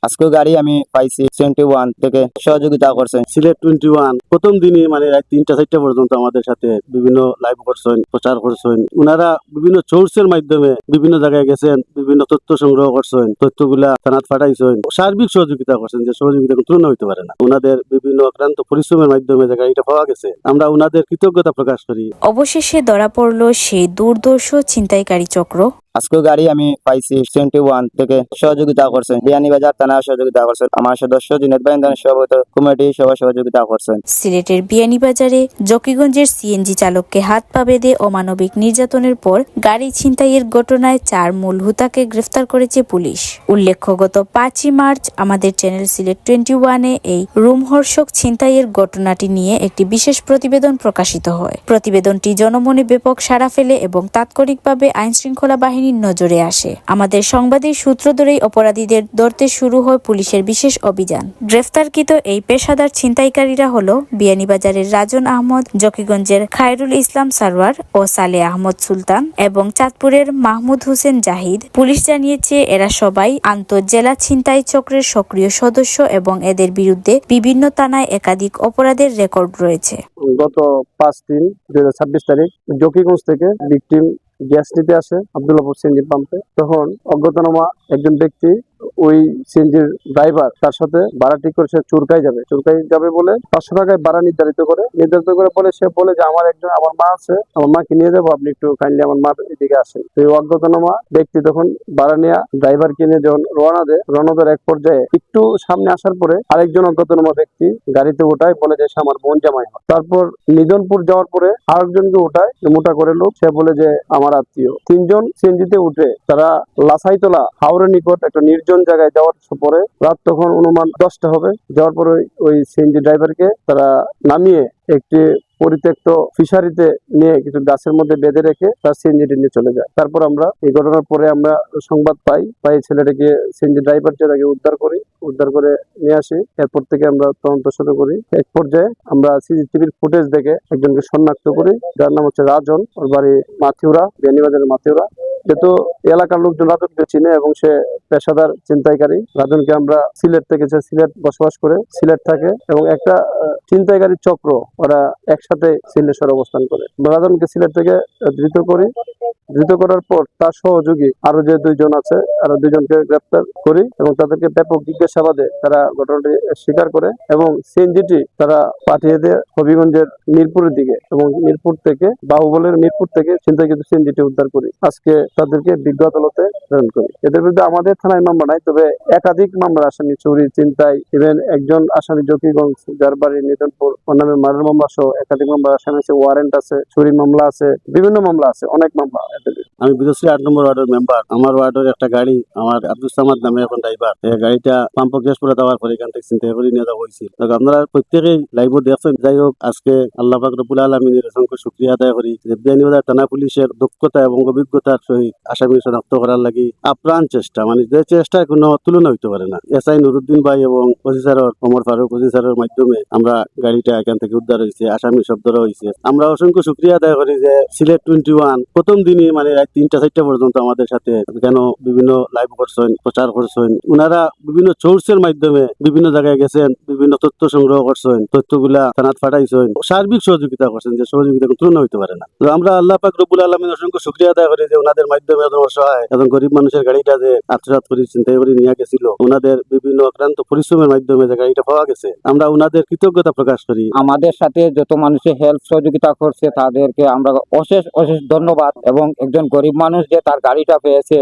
আজকে গাড়ি আমি পাইছি 21 থেকে সহযোগিতা করছেন। সিলেট 21 প্রথম দিনই মানে রাত 3টা-4টা পর্যন্ত আমাদের সাথে বিভিন্ন লাইভ করছেন, প্রচার করছেন। ওনারা বিভিন্ন সোর্সের মাধ্যমে বিভিন্ন জায়গায় গেছেন, বিভিন্ন তথ্য সংগ্রহ করছেন, তথ্যগুলা থানাত পাঠাইছেন, সার্বিক সহযোগিতা করছেন, যে সহযোগিতা তুলনা হইতে পারে না। ওনাদের বিভিন্ন অক্লান্ত পরিশ্রমের মাধ্যমে যে গাড়িটা পাওয়া গেছে, আমরা ওনাদের কৃতজ্ঞতা প্রকাশ করি। অবশেষে ধরা পড়ল সেই দুর্দর্শ ছিনতাইকারী চক্র। আজকে গাড়ি আমি পাইছি 21 থেকে সহযোগিতা করছেন। বিয়ানীবাজার থানা সহযোগিতা করছেন। আমার সদস্য জিনেদ বাইন্দানের সভাপতি কমিটি সহযোগিতা করছেন। সিলেটের বিয়ানীবাজারে জকিগঞ্জের সিএনজি চালককে হাত পা বেঁধে অমানবিক নির্যাতনের পর গাড়ি ছিনতাইয়ের ঘটনায় 4 মূল হুতাকে গ্রেফতার করেছে পুলিশ। উল্লেখ্য, গত 5ই মার্চ আমাদের চ্যানেল সিলেট 21-এ এই রোমহর্ষক ছিনতাইয়ের ঘটনাটি নিয়ে একটি বিশেষ প্রতিবেদন প্রকাশিত হয়। প্রতিবেদনটি জনমনে ব্যাপক সাড়া ফেলে এবং তাৎক্ষণিকভাবে আইনশৃঙ্খলা বাহিনীর নজরে আসে। আমাদের সংবাদের সূত্র ধরেই অপরাধীদের ধরতে শুরু হয় পুলিশের বিশেষ অভিযান। গ্রেফতারকৃত এই পেশাদার ছিনতাইকারীরা হলো বিয়ানীবাজারের রাজন আহমদ, জকিগঞ্জের খায়রুল ইসলাম সারওয়ার ও সালে আহমদ সুলতান এবং চাঁদপুরের মাহমুদ হোসেন জাহিদ। পুলিশ জানিয়েছে এরা সবাই আন্তঃজেলা ছিনতাই চক্রের সক্রিয় সদস্য এবং এদের বিরুদ্ধে বিভিন্ন থানায় একাধিক অপরাধের রেকর্ড রয়েছে। গত 5-3-2026 তারিখ জকিগঞ্জ থেকে ভিকটিম গ্যাস নিতে আসে আব্দুল্লাহপুর সিএনজি পাম্পে। তখন অজ্ঞাতনামা একজন ব্যক্তি ওই সিএনজির ড্রাইভার তার সাথে ভাড়া ঠিক করে সে চুরকাই যাবে বলে 500 টাকায় ভাড়া নির্ধারিত করে বলে সে বলে যে আমার মা আছে, আমার মাকে নিয়ে যাবো, আপনি একটু কাইন্ডলি আমার মা এদিকে আসেন। তো এই অজ্ঞাতনামা ব্যক্তি তখন ভাড়া নেওয়া ড্রাইভারকে নিয়ে যখন রওনা দেয় এক পর্যায়ে একটু সামনে আসার পরে আরেকজন অজ্ঞাতনামা ব্যক্তি গাড়িতে ওঠায়, বলে যে সে আমার বোন জামাই হয়। তারপর নিধনপুর যাওয়ার পরে আরেকজনকে ওঠায়, মোটা করে লোক, সে বলে যে আমার আত্মীয়। 3 জন সিএনজিতে উঠে তারা লাসাইতলা হাওড়া নিকট একটা নির্জন জায়গায় যাওয়ার পরে রাত তখন অনুমান 10টা হবে। যাওয়ার পরে ওই সিএনজি ড্রাইভারকে তারা নামিয়ে একটি পরিত্যক্ত ফিশারিতে নিয়ে কিছু গাছের মধ্যে বেঁধে রেখে তার সিএনজিটি নিয়ে চলে যায়। তারপর আমরা এই ঘটনার পরে আমরা সংবাদ পাই ছেলেটাকে, সিএনজি ড্রাইভার যেটাকে উদ্ধার করে নিয়ে আসি। এরপর থেকে আমরা তদন্ত শুরু করি। এক পর্যায়ে আমরা সিসিটিভির ফুটেজ দেখে একজনকে শনাক্ত করি, যার নাম হচ্ছে রাজন, ওর বাড়ি মাথিউরা, বিয়ানীবাজারের মাথিউরা। যেহেতু এলাকার লোকজন রাজনকে চিনে এবং সে পেশাদার ছিনতাইকারী, রাজনকে আমরা সিলেট বসবাস করে সিলেট থাকে এবং একটা ছিনতাইকারী চক্র, ওরা একসাথে সিলেটের অবস্থান করে। রাজনকে সিলেট থেকে ধৃত করার পর তার সহযোগী আরো যে 2 জন আছে, আরো 2 জনকে গ্রেফতার করি এবং তাদেরকে ব্যাপক জিজ্ঞাসাবাদে তারা ঘটনাটি স্বীকার করে এবং সিএনজিটি তারা পাঠিয়ে দেয় হবিগঞ্জের মিরপুরের দিকে এবং বাহুবলের মিরপুর থেকে ছিনতাইকৃত সিএনজিটি উদ্ধার করি। আজকে তাদেরকে বিজ্ঞ আদালতে প্রেরণ করি। এদের বিরুদ্ধে আমাদের থানায় মামলা নাই, তবে একাধিক মামলা আসামি, চুরি, ছিনতাই, ইভেন একজন আসামি জকিগঞ্জ যার বাড়ি নিধনপুর, ওর নামে মার্ডার মামলা সহ একাধিক মামলা আসামি আছে, ওয়ারেন্ট আছে, চুরি মামলা আছে, বিভিন্ন মামলা আছে, অনেক মামলা। আমি বিদেশি 8 নম্বর ওয়ার্ডের মেম্বার। আমার ওয়ার্ডের একটা গাড়ি আমার আব্দুল সামাদ নামে এখন ড্রাইভার, এই গাড়িটা পাম্প গ্যাস করে দেওয়ার পরে এখান থেকে চিন্তা করে নিয়ে যাওয়া হয়েছিল। আপনারা প্রত্যেকেই লাইভ দেখছেন। যাই হোক, আজকে আল্লাহ পাক রব্বুল আলামিনের অসংখ্য শুকরিয়া আদায় করি যে বিয়ানীবাজার থানা পুলিশের দক্ষতা এবং অভিজ্ঞতার সহিত আসামি শনাক্ত করার লাগি আপ্রাণ চেষ্টা, মানে যে চেষ্টার কোনো তুলনা হইতে পারে না। এসআই নুরুদ্দিন ভাই এবং অফিসারের ওমর ফারুক অফিসারের মাধ্যমে আমরা গাড়িটা এখান থেকে উদ্ধার হয়েছে, আসামি সব ধরা হয়েছে। আমরা অসংখ্য শুকরিয়া আদায় করি যে সিলেট 21 প্রথম দিনই মানে রাত 3টা-4টা পর্যন্ত আমাদের সাথে কেন বিভিন্ন লাইভ করছেন, প্রচার করছেন। ওনারা বিভিন্ন সোর্সের মাধ্যমে বিভিন্ন জায়গায় গেছেন, বিভিন্ন তথ্য সংগ্রহ করছেন, তথ্যগুলা থানাত পাঠাইছেন, সার্বিক সহযোগিতা করছেন, যে সহযোগিতা তুলনা হইতে পারে না। তো আমরা আল্লাহ পাক রব্বুল আলামিনের অসংখ্য শুকরিয়া আদায় করি যে ওনাদের মাধ্যমে অসহায় এবং গরিব মানুষের গাড়িটা যে আত্মসাৎ করে চিন্তা করে নিয়ে গেছিল, ওনাদের বিভিন্ন অক্লান্ত পরিশ্রমের মাধ্যমে যে গাড়িটা পাওয়া গেছে, আমরা ওনাদের কৃতজ্ঞতা প্রকাশ করি। আমাদের সাথে যত মানুষের হেল্প সহযোগিতা করছে তাদেরকে আমরা অশেষ ধন্যবাদ এবং একজন গরিব মানুষ যে তার গাড়িটা পেয়েছে